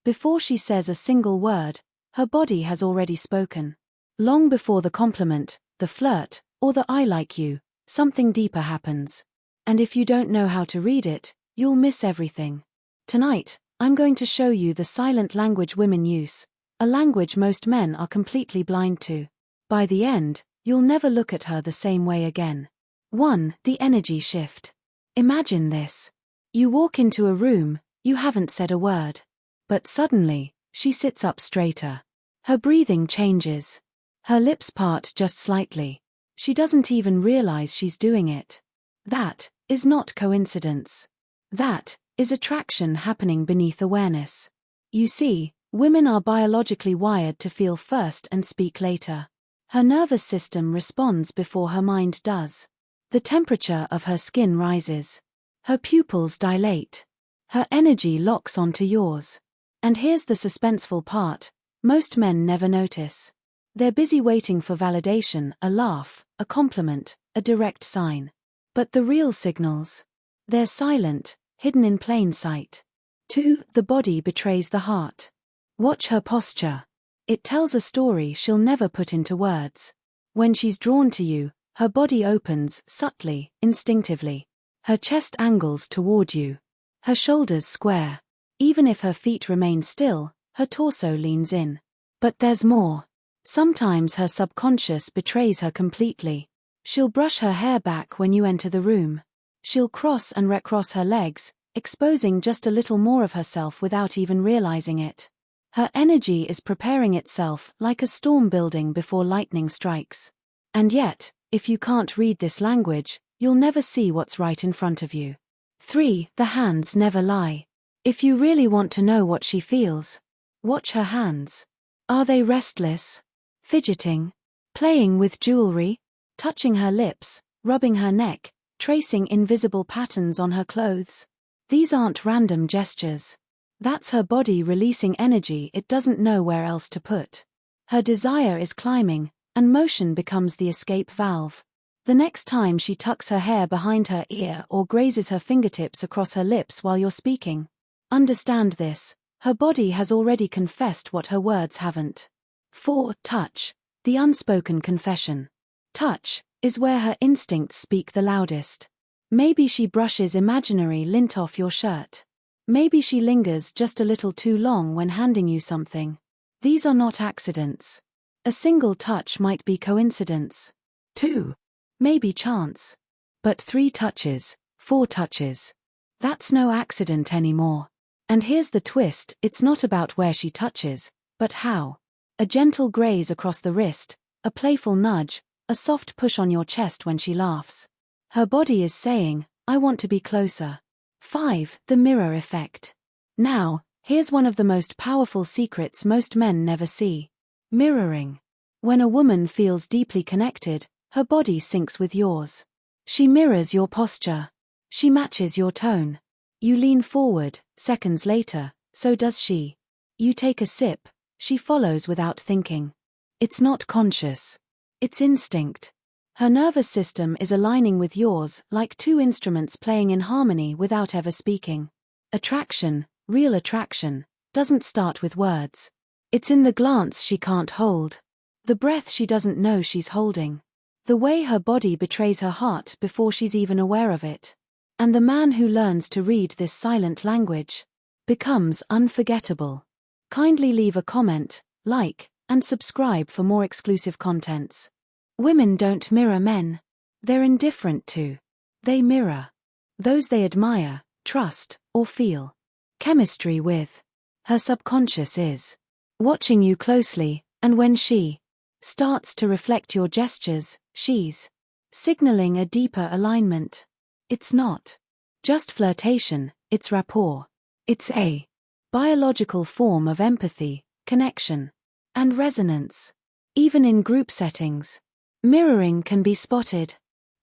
Before she says a single word, her body has already spoken. Long before the compliment, the flirt, or the "I like you," something deeper happens. And if you don't know how to read it, you'll miss everything. Tonight, I'm going to show you the silent language women use, a language most men are completely blind to. By the end, you'll never look at her the same way again. 1. The energy shift. Imagine this. You walk into a room, you haven't said a word. But suddenly, she sits up straighter. Her breathing changes. Her lips part just slightly. She doesn't even realize she's doing it. That is not coincidence. That is attraction happening beneath awareness. You see, women are biologically wired to feel first and speak later. Her nervous system responds before her mind does. The temperature of her skin rises. Her pupils dilate. Her energy locks onto yours. And here's the suspenseful part, most men never notice. They're busy waiting for validation, a laugh, a compliment, a direct sign. But the real signals? They're silent, hidden in plain sight. 2. The body betrays the heart. Watch her posture. It tells a story she'll never put into words. When she's drawn to you, her body opens, subtly, instinctively. Her chest angles toward you. Her shoulders square. Even if her feet remain still, her torso leans in. But there's more. Sometimes her subconscious betrays her completely. She'll brush her hair back when you enter the room. She'll cross and recross her legs, exposing just a little more of herself without even realizing it. Her energy is preparing itself like a storm building before lightning strikes. And yet, if you can't read this language, you'll never see what's right in front of you. 3. The hands never lie. If you really want to know what she feels, watch her hands. Are they restless? Fidgeting? Playing with jewelry? Touching her lips? Rubbing her neck? Tracing invisible patterns on her clothes? These aren't random gestures. That's her body releasing energy it doesn't know where else to put. Her desire is climbing, and motion becomes the escape valve. The next time she tucks her hair behind her ear or grazes her fingertips across her lips while you're speaking, understand this, her body has already confessed what her words haven't. 4. Touch. The unspoken confession. Touch is where her instincts speak the loudest. Maybe she brushes imaginary lint off your shirt. Maybe she lingers just a little too long when handing you something. These are not accidents. A single touch might be coincidence. 2. Maybe chance. But 3 touches, 4 touches. That's no accident anymore. And here's the twist, it's not about where she touches, but how. A gentle graze across the wrist, a playful nudge, a soft push on your chest when she laughs. Her body is saying, I want to be closer. 5. The mirror effect. Now, here's one of the most powerful secrets most men never see. Mirroring. When a woman feels deeply connected, her body syncs with yours. She mirrors your posture. She matches your tone. You lean forward, seconds later, so does she. You take a sip, she follows without thinking. It's not conscious. It's instinct. Her nervous system is aligning with yours like 2 instruments playing in harmony without ever speaking. Attraction, real attraction, doesn't start with words. It's in the glance she can't hold. The breath she doesn't know she's holding. The way her body betrays her heart before she's even aware of it. And the man who learns to read this silent language becomes unforgettable. Kindly leave a comment, like, and subscribe for more exclusive contents. Women don't mirror men. They're indifferent to. They mirror those they admire, trust, or feel chemistry with. Her subconscious is watching you closely, and when she starts to reflect your gestures, she's signaling a deeper alignment. It's not just flirtation, it's rapport. It's a biological form of empathy, connection, and resonance. Even in group settings, mirroring can be spotted.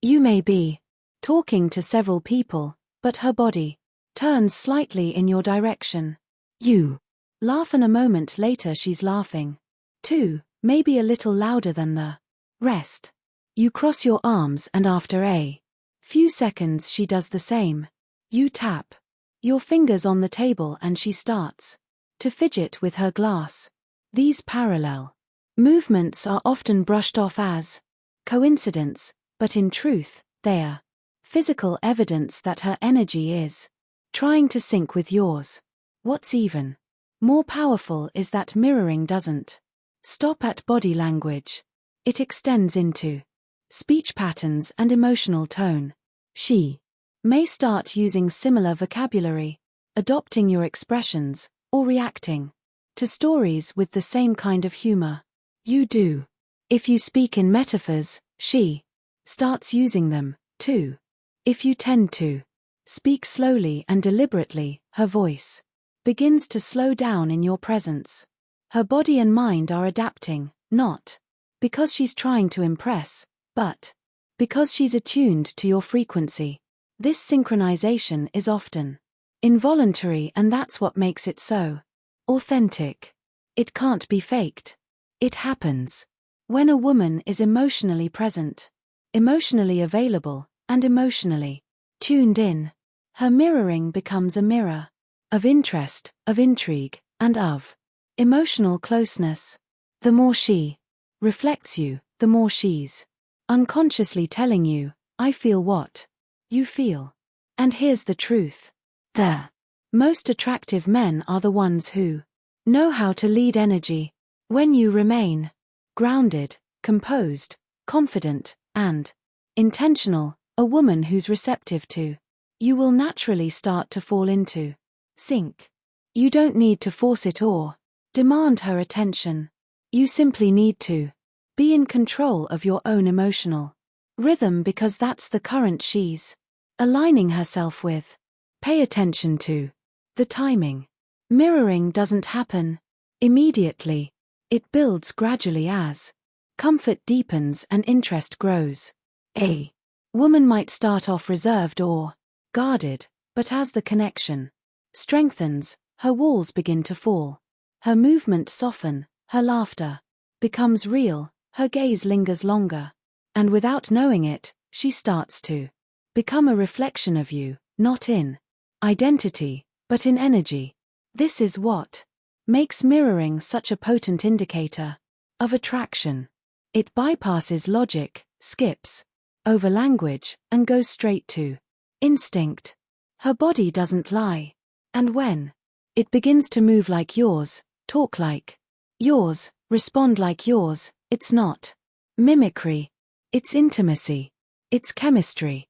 You may be talking to several people, but her body turns slightly in your direction. You laugh and a moment later she's laughing. 2. Maybe a little louder than the rest. You cross your arms and after a few seconds she does the same. You tap your fingers on the table and she starts to fidget with her glass. These parallel movements are often brushed off as coincidence, but in truth, they are physical evidence that her energy is trying to sync with yours. What's even more powerful is that mirroring doesn't stop at body language. It extends into speech patterns and emotional tone. She may start using similar vocabulary, adopting your expressions, or reacting to stories with the same kind of humor you do. If you speak in metaphors, she starts using them, too. If you tend to speak slowly and deliberately, her voice begins to slow down in your presence. Her body and mind are adapting, not because she's trying to impress, but because she's attuned to your frequency. This synchronization is often involuntary, and that's what makes it so authentic. It can't be faked. It happens when a woman is emotionally present, emotionally available, and emotionally tuned in. Her mirroring becomes a mirror of interest, of intrigue, and of emotional closeness. The more she reflects you, the more she's unconsciously telling you, I feel what you feel. And here's the truth. The most attractive men are the ones who know how to lead energy. When you remain grounded, composed, confident, and intentional, a woman who's receptive to you will naturally start to fall into sync. You don't need to force it or demand her attention. You simply need to be in control of your own emotional rhythm, because that's the current she's aligning herself with. Pay attention to the timing. Mirroring doesn't happen immediately. It builds gradually as comfort deepens and interest grows. A woman might start off reserved or guarded, but as the connection strengthens, her walls begin to fall. Her movements soften, her laughter becomes real, her gaze lingers longer. And without knowing it, she starts to become a reflection of you, not in identity, but in energy. This is what makes mirroring such a potent indicator of attraction. It bypasses logic, skips over language, and goes straight to instinct. Her body doesn't lie. And when it begins to move like yours, talk like yours, respond like yours, it's not mimicry. It's intimacy. It's chemistry.